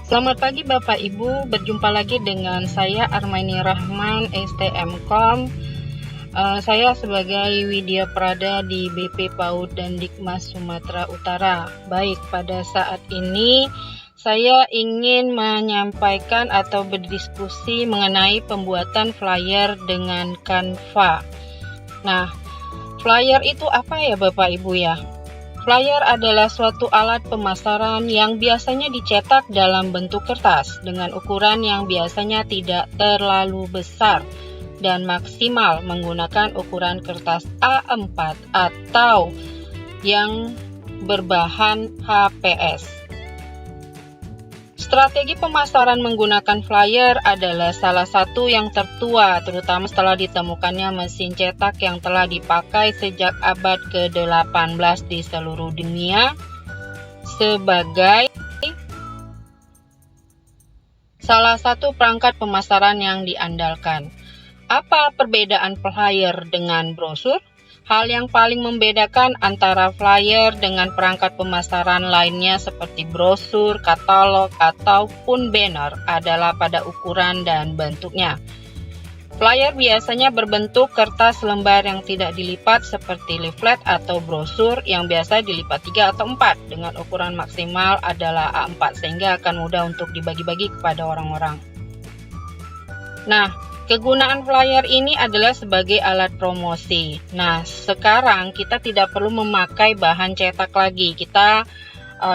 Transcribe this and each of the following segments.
Selamat pagi Bapak Ibu, berjumpa lagi dengan saya Armaini Rahman, STMkom. Saya sebagai Widya Prada di BP PAUD dan Dikmas Sumatera Utara. Baik, pada saat ini saya ingin menyampaikan atau berdiskusi mengenai pembuatan flyer dengan Canva. Nah, flyer itu apa ya Bapak Ibu ya? Flyer adalah suatu alat pemasaran yang biasanya dicetak dalam bentuk kertas dengan ukuran yang biasanya tidak terlalu besar dan maksimal menggunakan ukuran kertas A4 atau yang berbahan HPS. Strategi pemasaran menggunakan flyer adalah salah satu yang tertua, terutama setelah ditemukannya mesin cetak yang telah dipakai sejak abad ke-18 di seluruh dunia sebagai salah satu perangkat pemasaran yang diandalkan. Apa perbedaan flyer dengan brosur? Hal yang paling membedakan antara flyer dengan perangkat pemasaran lainnya seperti brosur, katalog, ataupun banner adalah pada ukuran dan bentuknya. Flyer biasanya berbentuk kertas lembar yang tidak dilipat seperti leaflet atau brosur yang biasa dilipat 3 atau 4 dengan ukuran maksimal adalah A4 sehingga akan mudah untuk dibagi-bagi kepada orang-orang. Nah, kegunaan flyer ini adalah sebagai alat promosi. Nah, sekarang kita tidak perlu memakai bahan cetak lagi. Kita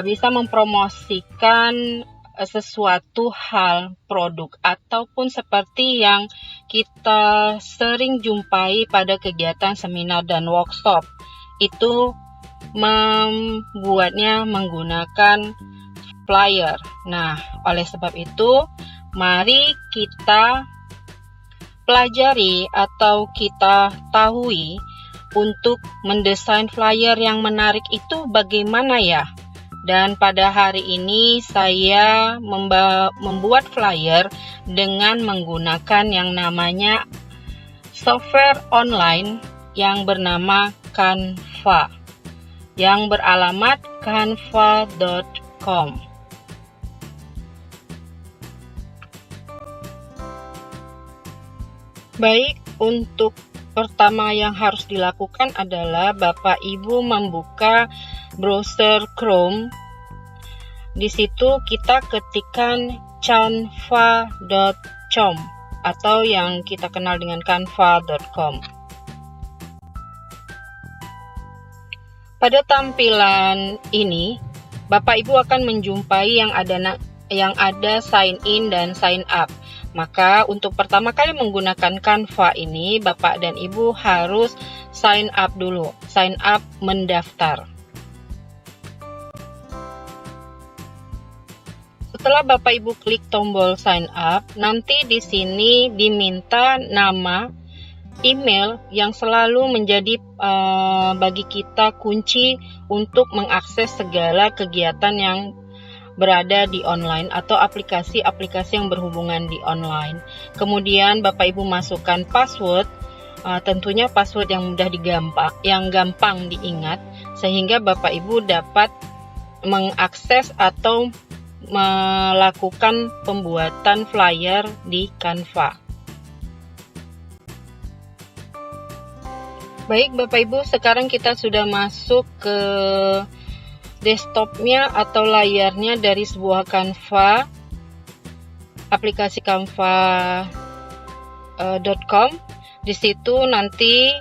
bisa mempromosikan sesuatu hal, produk, ataupun seperti yang kita sering jumpai pada kegiatan seminar dan workshop. Itu membuatnya menggunakan flyer. Nah, oleh sebab itu, mari kita pelajari atau kita tahui untuk mendesain flyer yang menarik itu bagaimana ya. Dan pada hari ini saya membuat flyer dengan menggunakan yang namanya software online yang bernama Canva yang beralamat canva.com. Baik, untuk pertama yang harus dilakukan adalah Bapak Ibu membuka browser Chrome. Di situ kita ketikkan canva.com atau yang kita kenal dengan canva.com. Pada tampilan ini, Bapak Ibu akan menjumpai yang ada sign in dan sign up. Maka untuk pertama kali menggunakan Canva ini, Bapak dan Ibu harus sign up dulu. Sign up mendaftar. Setelah Bapak Ibu klik tombol sign up, nanti di sini diminta nama, email yang selalu menjadi bagi kita kunci untuk mengakses segala kegiatan yang berada di online atau aplikasi-aplikasi yang berhubungan di online. Kemudian Bapak Ibu masukkan password, tentunya password yang gampang diingat sehingga Bapak Ibu dapat mengakses atau melakukan pembuatan flyer di Canva. Baik Bapak Ibu, sekarang kita sudah masuk ke desktopnya atau layarnya dari sebuah Canva, aplikasi canva.com. Di situ nanti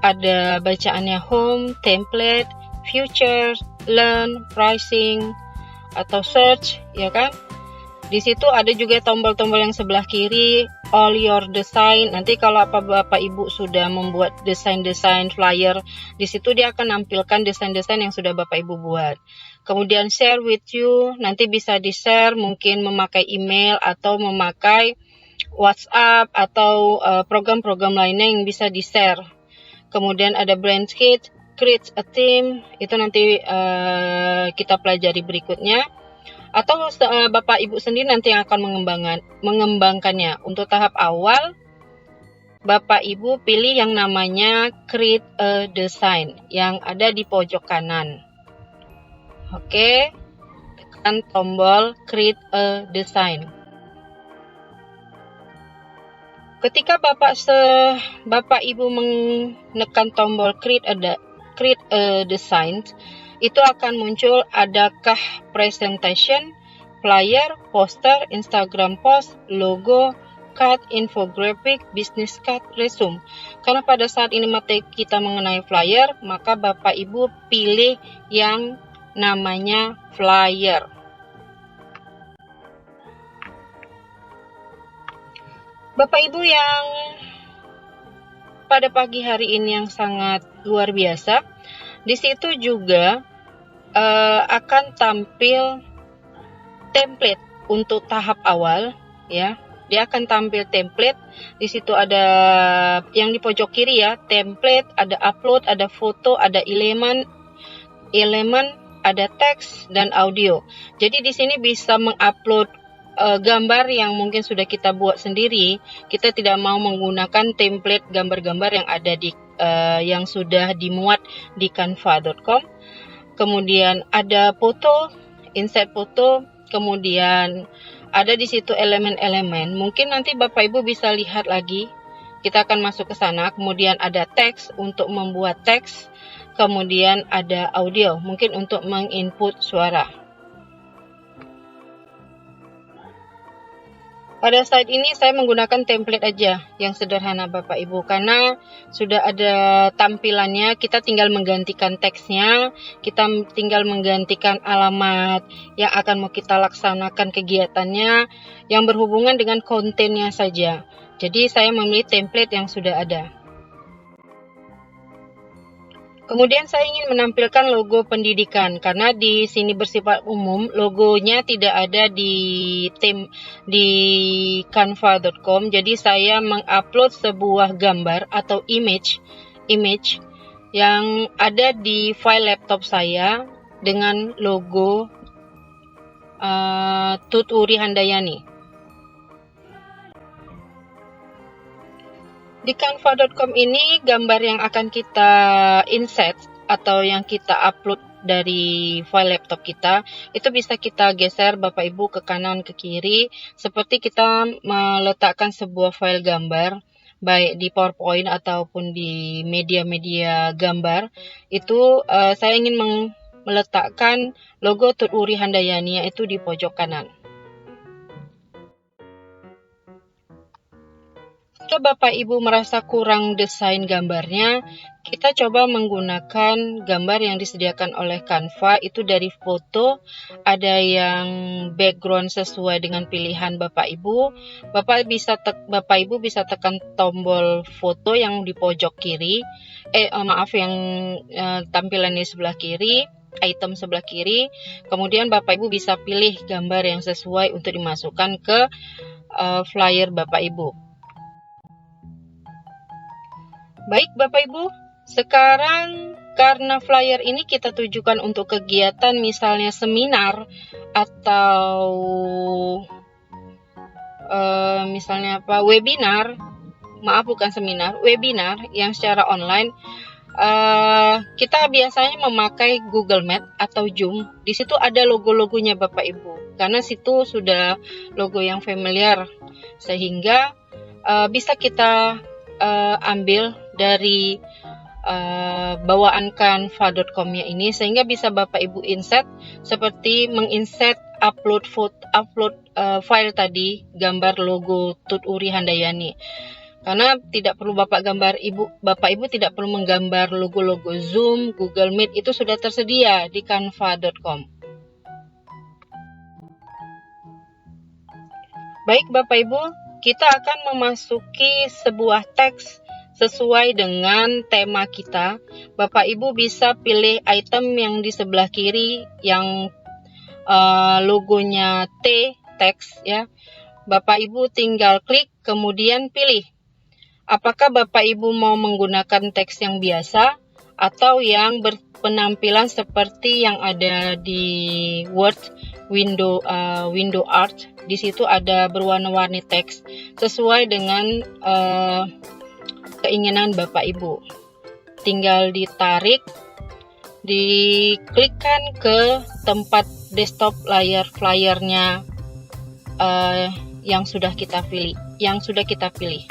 ada bacaannya home, template, features, learn, pricing, atau search, ya kan? Di situ ada juga tombol-tombol yang sebelah kiri, all your design. Nanti kalau Bapak Ibu sudah membuat desain-desain flyer, di situ dia akan nampilkan desain-desain yang sudah Bapak Ibu buat. Kemudian share with you, nanti bisa di-share mungkin memakai email atau memakai WhatsApp atau program-program lainnya yang bisa di-share. Kemudian ada brand kit, create a team, itu nanti kita pelajari berikutnya. Atau Bapak Ibu sendiri nanti yang akan mengembangkannya. Untuk tahap awal, Bapak Ibu pilih yang namanya create a design yang ada di pojok kanan. Oke, menekan tombol Create a Design. Ketika Bapak Ibu menekan tombol Create a Design, itu akan muncul adakah presentation, flyer, poster, Instagram post, logo, card, infographic, business card, resume. Karena pada saat ini materi kita mengenai flyer, maka Bapak Ibu pilih yang namanya flyer. Bapak Ibu yang pada pagi hari ini yang sangat luar biasa, di situ juga akan tampil template untuk tahap awal, ya. Dia akan tampil template. Di situ ada yang di pojok kiri ya, template, ada upload, ada foto, ada elemen, ada teks dan audio. Jadi di sini bisa mengupload gambar yang mungkin sudah kita buat sendiri. Kita tidak mau menggunakan template gambar-gambar yang ada di yang sudah dimuat di canva.com. Kemudian ada foto, insert foto, kemudian ada di situ elemen-elemen. Mungkin nanti Bapak Ibu bisa lihat lagi. Kita akan masuk ke sana. Kemudian ada teks untuk membuat teks. Kemudian ada audio, mungkin untuk menginput suara. Pada saat ini saya menggunakan template aja yang sederhana Bapak Ibu, karena sudah ada tampilannya. Kita tinggal menggantikan teksnya, kita tinggal menggantikan alamat yang akan mau kita laksanakan kegiatannya yang berhubungan dengan kontennya saja. Jadi saya memilih template yang sudah ada. Kemudian saya ingin menampilkan logo pendidikan, karena di sini bersifat umum, logonya tidak ada di canva.com. Jadi saya mengupload sebuah gambar atau image yang ada di file laptop saya dengan logo Tut Uri Handayani. Di canva.com ini gambar yang akan kita insert atau yang kita upload dari file laptop kita, itu bisa kita geser Bapak Ibu ke kanan ke kiri, seperti kita meletakkan sebuah file gambar baik di PowerPoint ataupun di media-media gambar. Itu saya ingin meletakkan logo Tut Uri Handayani, yaitu di pojok kanan. Jika Bapak Ibu merasa kurang desain gambarnya, kita coba menggunakan gambar yang disediakan oleh Canva. Itu dari foto, ada yang background sesuai dengan pilihan Bapak Ibu. Bapak Ibu bisa tekan tombol foto yang di pojok kiri, yang tampilan di sebelah kiri, item sebelah kiri. Kemudian Bapak Ibu bisa pilih gambar yang sesuai untuk dimasukkan ke flyer Bapak Ibu. Baik Bapak Ibu, sekarang karena flyer ini kita tujukan untuk kegiatan misalnya seminar atau misalnya webinar, webinar yang secara online. Kita biasanya memakai Google Meet atau Zoom. Di situ ada logo-logonya Bapak Ibu, karena situ sudah logo yang familiar, sehingga bisa kita ambil dari bawaan canva.com-nya ini, sehingga bisa Bapak Ibu insert, seperti menginsert upload file tadi, gambar logo Tut Uri Handayani. Karena tidak perlu Bapak Ibu tidak perlu menggambar logo-logo Zoom, Google Meet, itu sudah tersedia di canva.com. Baik Bapak Ibu, kita akan memasuki sebuah teks sesuai dengan tema kita. Bapak Ibu bisa pilih item yang di sebelah kiri yang logonya T, teks ya. Bapak Ibu tinggal klik, kemudian pilih. Apakah Bapak Ibu mau menggunakan teks yang biasa atau yang berpenampilan seperti yang ada di Word window art. Di situ ada berwarna-warni teks sesuai dengan keinginan Bapak Ibu. Tinggal ditarik, diklikkan ke tempat desktop layar flyernya yang sudah kita pilih.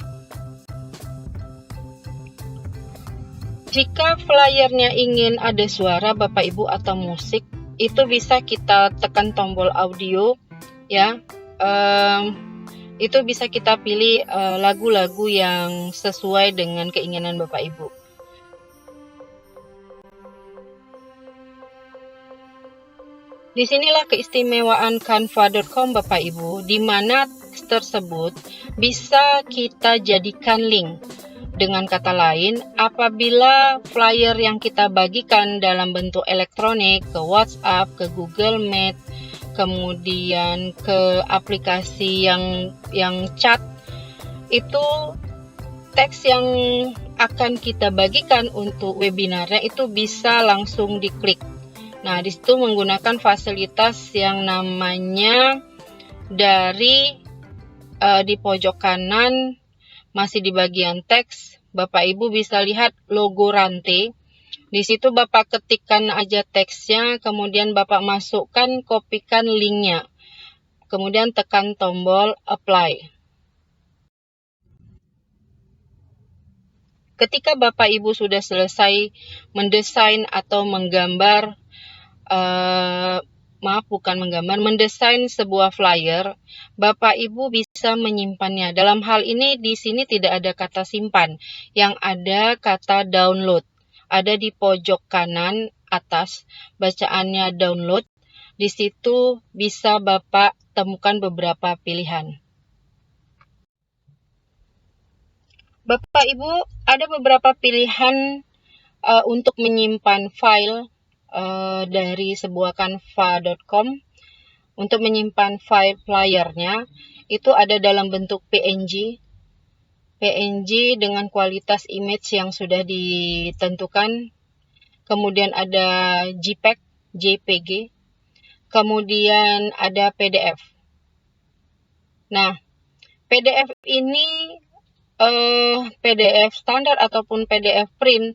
Jika flyernya ingin ada suara Bapak Ibu atau musik, itu bisa kita tekan tombol audio ya. Itu bisa kita pilih lagu-lagu yang sesuai dengan keinginan Bapak Ibu. Disinilah keistimewaan canva.com Bapak Ibu, di mana teks tersebut bisa kita jadikan link. Dengan kata lain, apabila flyer yang kita bagikan dalam bentuk elektronik ke WhatsApp, ke Google Meet, kemudian ke aplikasi yang chat, itu teks yang akan kita bagikan untuk webinarnya itu bisa langsung diklik. Nah, di situ menggunakan fasilitas yang namanya dari di pojok kanan masih di bagian teks, Bapak Ibu bisa lihat logo rantai. Di situ Bapak ketikkan aja teksnya, kemudian Bapak masukkan, kopikan linknya. Kemudian tekan tombol apply. Ketika Bapak Ibu sudah selesai mendesain atau menggambar, mendesain sebuah flyer, Bapak Ibu bisa menyimpannya. Dalam hal ini di sini tidak ada kata simpan, yang ada kata download. Ada di pojok kanan atas, bacaannya download. Di situ bisa Bapak temukan beberapa pilihan. Bapak Ibu, ada beberapa pilihan untuk menyimpan file dari sebuah canva.com. Untuk menyimpan file flyernya itu ada dalam bentuk PNG dengan kualitas image yang sudah ditentukan, kemudian ada JPG, kemudian ada PDF. Nah, PDF ini PDF standar ataupun PDF print,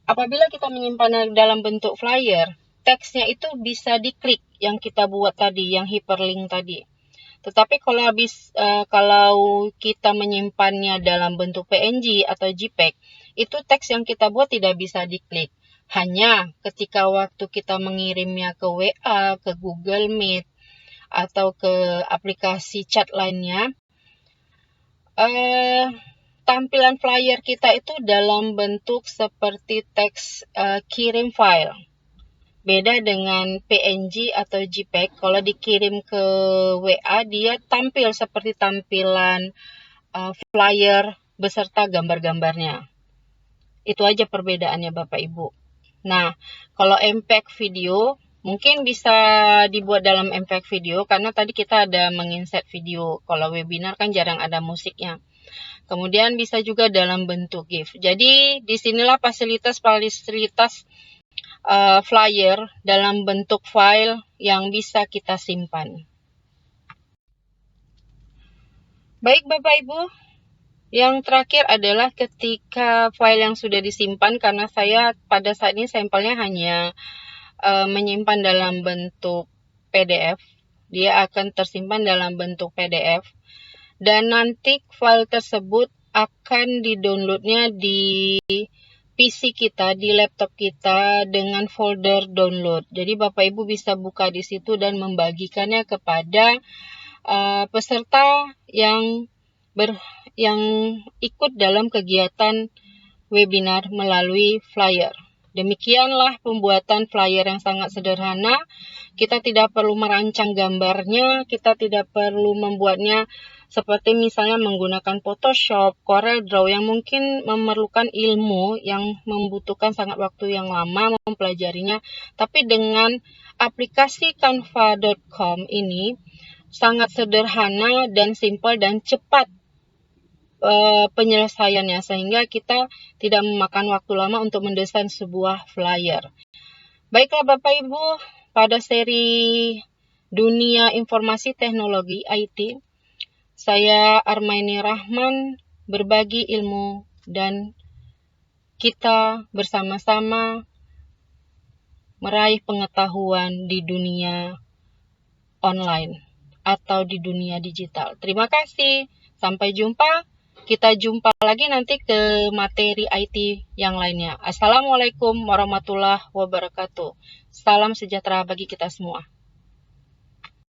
apabila kita menyimpannya dalam bentuk flyer, teksnya itu bisa diklik yang kita buat tadi, yang hyperlink tadi. Tetapi kalau kita menyimpannya dalam bentuk PNG atau JPEG, itu teks yang kita buat tidak bisa diklik. Hanya ketika waktu kita mengirimnya ke WA, ke Google Meet, atau ke aplikasi chat lainnya, tampilan flyer kita itu dalam bentuk seperti teks kirim file. Beda dengan PNG atau JPEG, kalau dikirim ke WA, dia tampil seperti tampilan flyer beserta gambar-gambarnya. Itu aja perbedaannya Bapak Ibu. Nah, kalau MPEG video, mungkin bisa dibuat dalam MPEG video, karena tadi kita ada menginsert video. Kalau webinar kan jarang ada musiknya. Kemudian bisa juga dalam bentuk GIF. Jadi disinilah fasilitas flyer dalam bentuk file yang bisa kita simpan. Baik Bapak Ibu, yang terakhir adalah ketika file yang sudah disimpan, karena saya pada saat ini sampelnya hanya menyimpan dalam bentuk PDF. Dia akan tersimpan dalam bentuk PDF. Dan nanti file tersebut akan di-downloadnya di PC kita, di laptop kita dengan folder download. Jadi Bapak Ibu bisa buka di situ dan membagikannya kepada peserta yang ikut dalam kegiatan webinar melalui flyer. Demikianlah pembuatan flyer yang sangat sederhana. Kita tidak perlu merancang gambarnya, kita tidak perlu membuatnya seperti misalnya menggunakan Photoshop, Corel Draw yang mungkin memerlukan ilmu yang membutuhkan sangat waktu yang lama mempelajarinya. Tapi dengan aplikasi canva.com ini sangat sederhana dan simpel dan cepat penyelesaiannya, sehingga kita tidak memakan waktu lama untuk mendesain sebuah flyer. Baiklah Bapak Ibu, pada seri Dunia Informasi Teknologi IT, saya Armaini Rahman berbagi ilmu dan kita bersama-sama meraih pengetahuan di dunia online atau di dunia digital. Terima kasih, sampai jumpa. Kita jumpa lagi nanti ke materi IT yang lainnya. Assalamualaikum warahmatullahi wabarakatuh. Salam sejahtera bagi kita semua.